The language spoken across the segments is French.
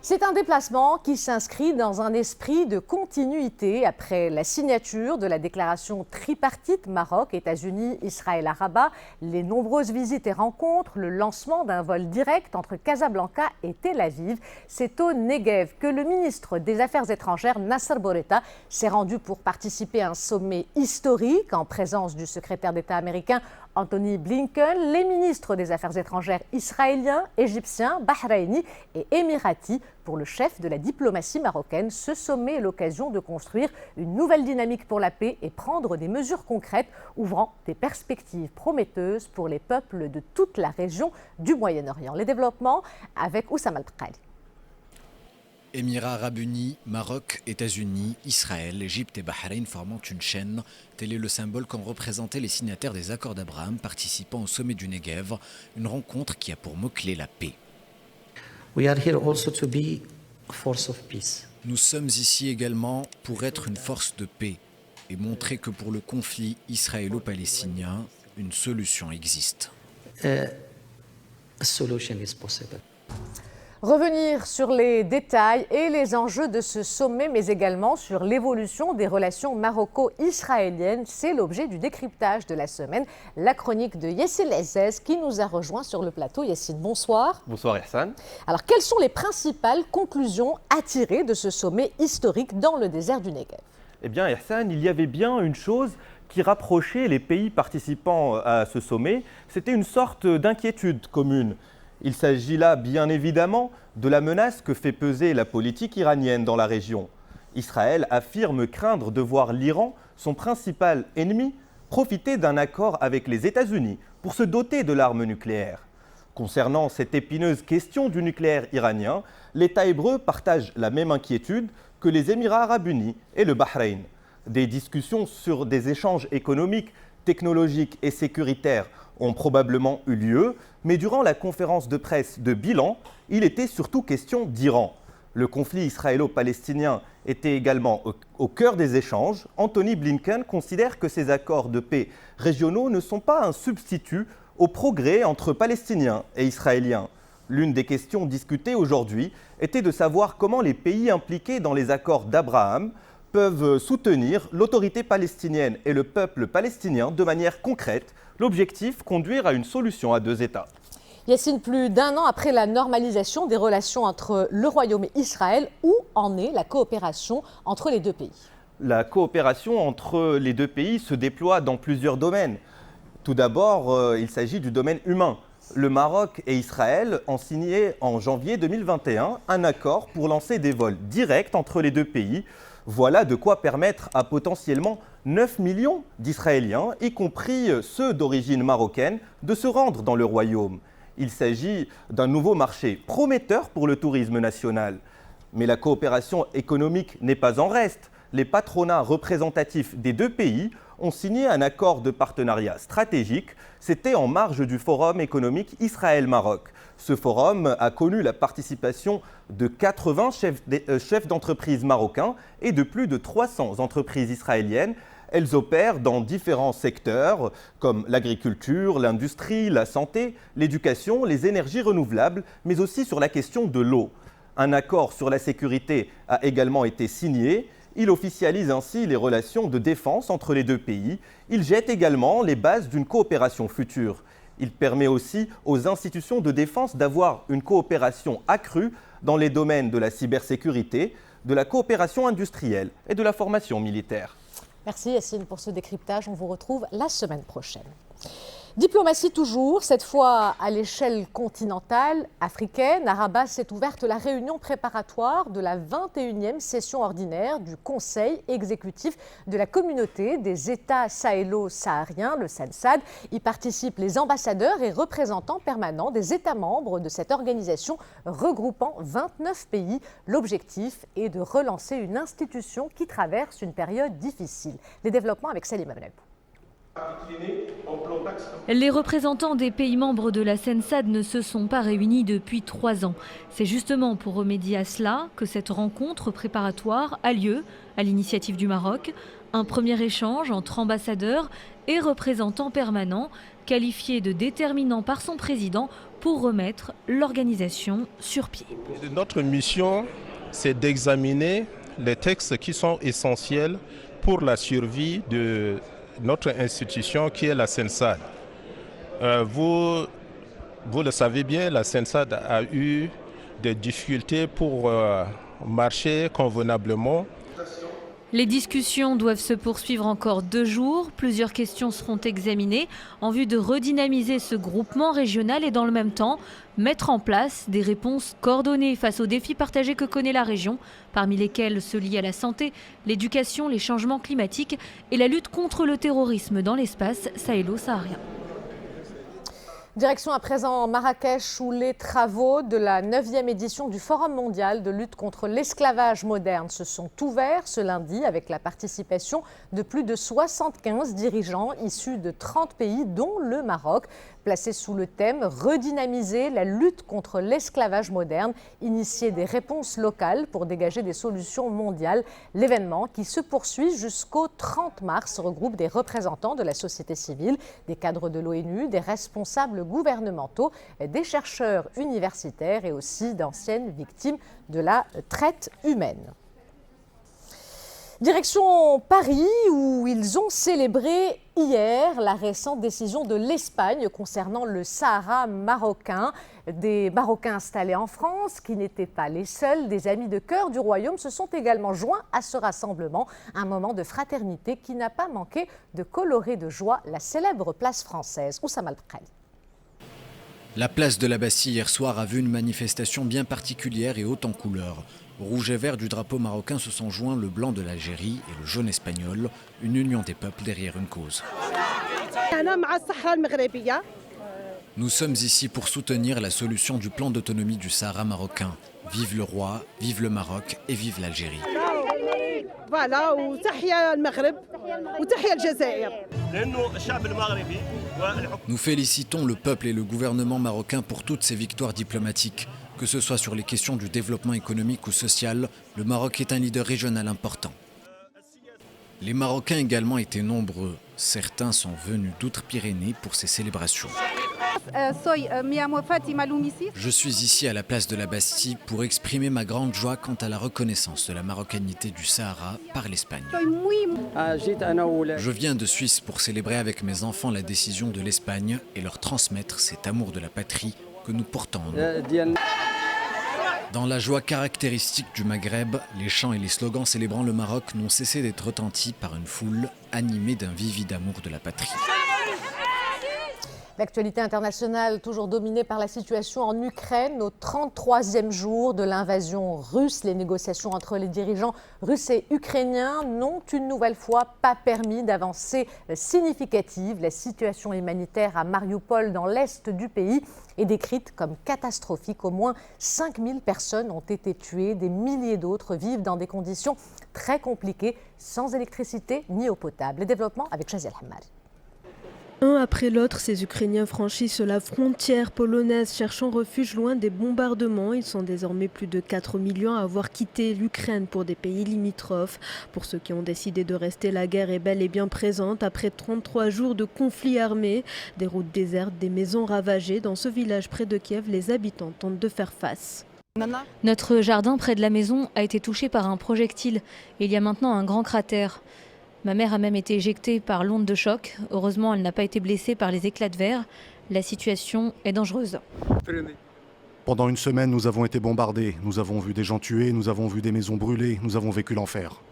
C'est un déplacement qui s'inscrit dans un esprit de continuité après la signature de la déclaration tripartite Maroc, États-Unis, Israël, Rabat, les nombreuses visites et rencontres, le lancement d'un vol direct entre Casablanca et Tel Aviv. C'est au Negev que le ministre des Affaires étrangères, Nasser Bourita, s'est rendu pour participer à un sommet historique en présence du secrétaire d'État américain Anthony Blinken, les ministres des Affaires étrangères israéliens, égyptiens, bahreïnis et émiratis. Pour le chef de la diplomatie marocaine, ce sommet est l'occasion de construire une nouvelle dynamique pour la paix et prendre des mesures concrètes, ouvrant des perspectives prometteuses pour les peuples de toute la région du Moyen-Orient. Les développements avec Oussama Al-Bqali. Émirats arabes unis, Maroc, États-Unis, Israël, Égypte et Bahreïn formant une chaîne. Tel est le symbole qu'ont représenté les signataires des accords d'Abraham participant au sommet du Negev, une rencontre qui a pour mot-clé la paix. Nous sommes ici également pour être une force de paix et montrer que pour le conflit israélo-palestinien, une solution existe. Revenir sur les détails et les enjeux de ce sommet, mais également sur l'évolution des relations maroco-israéliennes, c'est l'objet du décryptage de la semaine. La chronique de Yassine Azzez qui nous a rejoint sur le plateau. Yassine, bonsoir. Bonsoir Ihsan. Alors, quelles sont les principales conclusions à tirer de ce sommet historique dans le désert du Negev? Eh bien Ihsan, il y avait bien une chose qui rapprochait les pays participants à ce sommet, c'était une sorte d'inquiétude commune. Il s'agit là, bien évidemment, de la menace que fait peser la politique iranienne dans la région. Israël affirme craindre de voir l'Iran, son principal ennemi, profiter d'un accord avec les États-Unis pour se doter de l'arme nucléaire. Concernant cette épineuse question du nucléaire iranien, l'État hébreu partage la même inquiétude que les Émirats arabes unis et le Bahreïn. Des discussions sur des échanges économiques, technologiques et sécuritaires ont probablement eu lieu, mais durant la conférence de presse de bilan, il était surtout question d'Iran. Le conflit israélo-palestinien était également au cœur des échanges. Anthony Blinken considère que ces accords de paix régionaux ne sont pas un substitut au progrès entre Palestiniens et Israéliens. L'une des questions discutées aujourd'hui était de savoir comment les pays impliqués dans les accords d'Abraham peuvent soutenir l'autorité palestinienne et le peuple palestinien de manière concrète. L'objectif, conduire à une solution à deux États. Yassine, plus d'un an après la normalisation des relations entre le Royaume et Israël, où en est la coopération entre les deux pays? La coopération entre les deux pays se déploie dans plusieurs domaines. Tout d'abord, il s'agit du domaine humain. Le Maroc et Israël ont signé en janvier 2021 un accord pour lancer des vols directs entre les deux pays. Voilà de quoi permettre à potentiellement 9 millions d'Israéliens, y compris ceux d'origine marocaine, de se rendre dans le royaume. Il s'agit d'un nouveau marché prometteur pour le tourisme national. Mais la coopération économique n'est pas en reste. Les patronats représentatifs des deux pays ont signé un accord de partenariat stratégique. C'était en marge du Forum économique Israël-Maroc. Ce forum a connu la participation de 80 chefs d'entreprise marocains et de plus de 300 entreprises israéliennes. Elles opèrent dans différents secteurs comme l'agriculture, l'industrie, la santé, l'éducation, les énergies renouvelables, mais aussi sur la question de l'eau. Un accord sur la sécurité a également été signé. Il officialise ainsi les relations de défense entre les deux pays. Il jette également les bases d'une coopération future. Il permet aussi aux institutions de défense d'avoir une coopération accrue dans les domaines de la cybersécurité, de la coopération industrielle et de la formation militaire. Merci Yassine pour ce décryptage. On vous retrouve la semaine prochaine. Diplomatie toujours, cette fois à l'échelle continentale africaine. À Rabat s'est ouverte la réunion préparatoire de la 21e session ordinaire du Conseil exécutif de la communauté des États sahélo-sahariens, le SANSAD. Y participent les ambassadeurs et représentants permanents des États membres de cette organisation regroupant 29 pays. L'objectif est de relancer une institution qui traverse une période difficile. Les développements avec Salim Abnel. Les représentants des pays membres de la SANSAD ne se sont pas réunis depuis 3 ans. C'est justement pour remédier à cela que cette rencontre préparatoire a lieu à l'initiative du Maroc. Un premier échange entre ambassadeurs et représentants permanents, qualifié de déterminant par son président pour remettre l'organisation sur pied. Notre mission, c'est d'examiner les textes qui sont essentiels pour la survie de notre institution qui est la SENSAD. Vous le savez bien, la SENSAD a eu des difficultés pour marcher convenablement. Les discussions doivent se poursuivre encore 2 jours. Plusieurs questions seront examinées en vue de redynamiser ce groupement régional et dans le même temps mettre en place des réponses coordonnées face aux défis partagés que connaît la région, parmi lesquels ceux liés à la santé, l'éducation, les changements climatiques et la lutte contre le terrorisme dans l'espace sahélo-saharien. Direction à présent Marrakech où les travaux de la 9e édition du Forum mondial de lutte contre l'esclavage moderne se sont ouverts ce lundi avec la participation de plus de 75 dirigeants issus de 30 pays dont le Maroc. Placé sous le thème « Redynamiser la lutte contre l'esclavage moderne, initier des réponses locales pour dégager des solutions mondiales ». L'événement, qui se poursuit jusqu'au 30 mars, regroupe des représentants de la société civile, des cadres de l'ONU, des responsables gouvernementaux, des chercheurs universitaires et aussi d'anciennes victimes de la traite humaine. Direction Paris, où ils ont célébré hier la récente décision de l'Espagne concernant le Sahara marocain. Des Marocains installés en France, qui n'étaient pas les seuls, des amis de cœur du royaume se sont également joints à ce rassemblement. Un moment de fraternité qui n'a pas manqué de colorer de joie la célèbre place française. Oussama El-Prel. La place de la Bastille hier soir a vu une manifestation bien particulière et haute en couleurs. Au rouge et vert du drapeau marocain se sont joints le blanc de l'Algérie et le jaune espagnol, une union des peuples derrière une cause. Nous sommes ici pour soutenir la solution du plan d'autonomie du Sahara marocain. Vive le roi, vive le Maroc et vive l'Algérie. Nous félicitons le peuple et le gouvernement marocain pour toutes ces victoires diplomatiques. Que ce soit sur les questions du développement économique ou social, le Maroc est un leader régional important. Les Marocains également étaient nombreux. Certains sont venus d'Outre-Pyrénées pour ces célébrations. Je suis ici à la place de la Bastille pour exprimer ma grande joie quant à la reconnaissance de la marocanité du Sahara par l'Espagne. Je viens de Suisse pour célébrer avec mes enfants la décision de l'Espagne et leur transmettre cet amour de la patrie que nous portons en nous. Dans la joie caractéristique du Maghreb, les chants et les slogans célébrant le Maroc n'ont cessé d'être retentis par une foule animée d'un vivide amour de la patrie. L'actualité internationale toujours dominée par la situation en Ukraine. Au 33e jour de l'invasion russe, les négociations entre les dirigeants russes et ukrainiens n'ont une nouvelle fois pas permis d'avancées significatives. La situation humanitaire à Mariupol dans l'est du pays est décrite comme catastrophique. Au moins 5000 personnes ont été tuées, des milliers d'autres vivent dans des conditions très compliquées, sans électricité ni eau potable. Les développements avec Shazia El-Hammari. Un après l'autre, ces Ukrainiens franchissent la frontière polonaise cherchant refuge loin des bombardements. Ils sont désormais plus de 4 millions à avoir quitté l'Ukraine pour des pays limitrophes. Pour ceux qui ont décidé de rester, la guerre est bel et bien présente. Après 33 jours de conflits armés, des routes désertes, des maisons ravagées. Dans ce village près de Kiev, les habitants tentent de faire face. Notre jardin près de la maison a été touché par un projectile. Il y a maintenant un grand cratère. Ma mère a même été éjectée par l'onde de choc. Heureusement, elle n'a pas été blessée par les éclats de verre. La situation est dangereuse. Pendant une semaine, nous avons été bombardés. Nous avons vu des gens tués, nous avons vu des maisons brûlées, nous avons vécu l'enfer.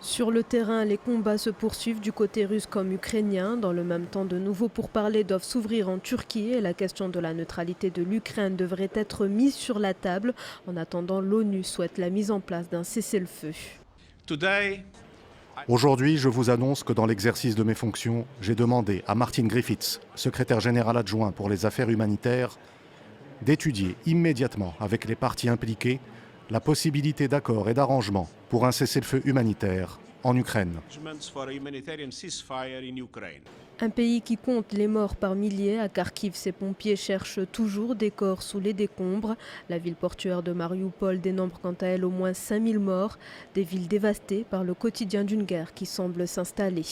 Sur le terrain, les combats se poursuivent du côté russe comme ukrainien. Dans le même temps, de nouveaux pourparlers doivent s'ouvrir en Turquie et la question de la neutralité de l'Ukraine devrait être mise sur la table. En attendant, l'ONU souhaite la mise en place d'un cessez-le-feu. Aujourd'hui, je vous annonce que dans l'exercice de mes fonctions, j'ai demandé à Martin Griffiths, secrétaire général adjoint pour les affaires humanitaires, d'étudier immédiatement avec les parties impliquées la possibilité d'accord et d'arrangement pour un cessez-le-feu humanitaire en Ukraine. Un pays qui compte les morts par milliers. À Kharkiv, ces pompiers cherchent toujours des corps sous les décombres. La ville portuaire de Mariupol dénombre quant à elle au moins 5000 morts. Des villes dévastées par le quotidien d'une guerre qui semble s'installer.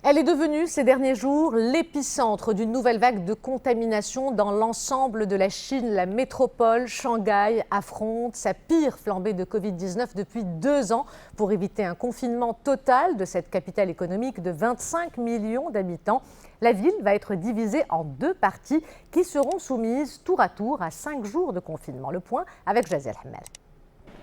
Elle est devenue ces derniers jours l'épicentre d'une nouvelle vague de contamination dans l'ensemble de la Chine. La métropole Shanghai affronte sa pire flambée de Covid-19 depuis 2 ans pour éviter un confinement total de cette capitale économique de 25 millions d'habitants. La ville va être divisée en 2 parties qui seront soumises tour à tour à 5 jours de confinement. Le point avec Jazel Hamel.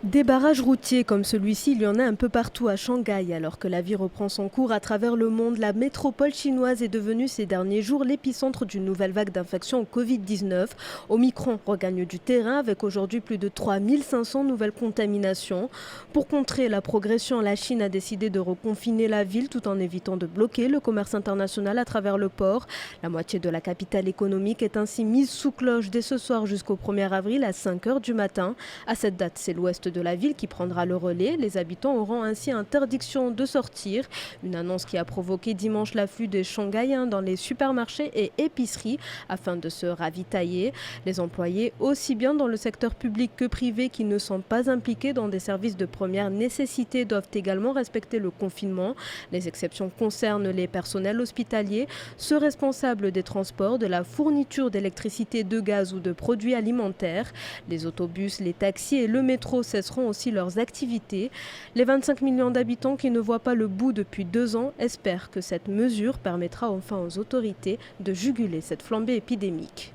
Des barrages routiers comme celui-ci, il y en a un peu partout à Shanghai. Alors que la vie reprend son cours à travers le monde, la métropole chinoise est devenue ces derniers jours l'épicentre d'une nouvelle vague d'infections au Covid-19. Omicron regagne du terrain avec aujourd'hui plus de 3500 nouvelles contaminations. Pour contrer la progression, la Chine a décidé de reconfiner la ville tout en évitant de bloquer le commerce international à travers le port. La moitié de la capitale économique est ainsi mise sous cloche dès ce soir jusqu'au 1er avril à 5 h du matin. À cette date, c'est l'ouest de la ville qui prendra le relais. Les habitants auront ainsi interdiction de sortir. Une annonce qui a provoqué dimanche l'afflux des Shanghaïens dans les supermarchés et épiceries afin de se ravitailler. Les employés, aussi bien dans le secteur public que privé, qui ne sont pas impliqués dans des services de première nécessité, doivent également respecter le confinement. Les exceptions concernent les personnels hospitaliers, ceux responsables des transports, de la fourniture d'électricité, de gaz ou de produits alimentaires. Les autobus, les taxis et le métro cesseront aussi leurs activités. Les 25 millions d'habitants qui ne voient pas le bout depuis 2 ans espèrent que cette mesure permettra enfin aux autorités de juguler cette flambée épidémique.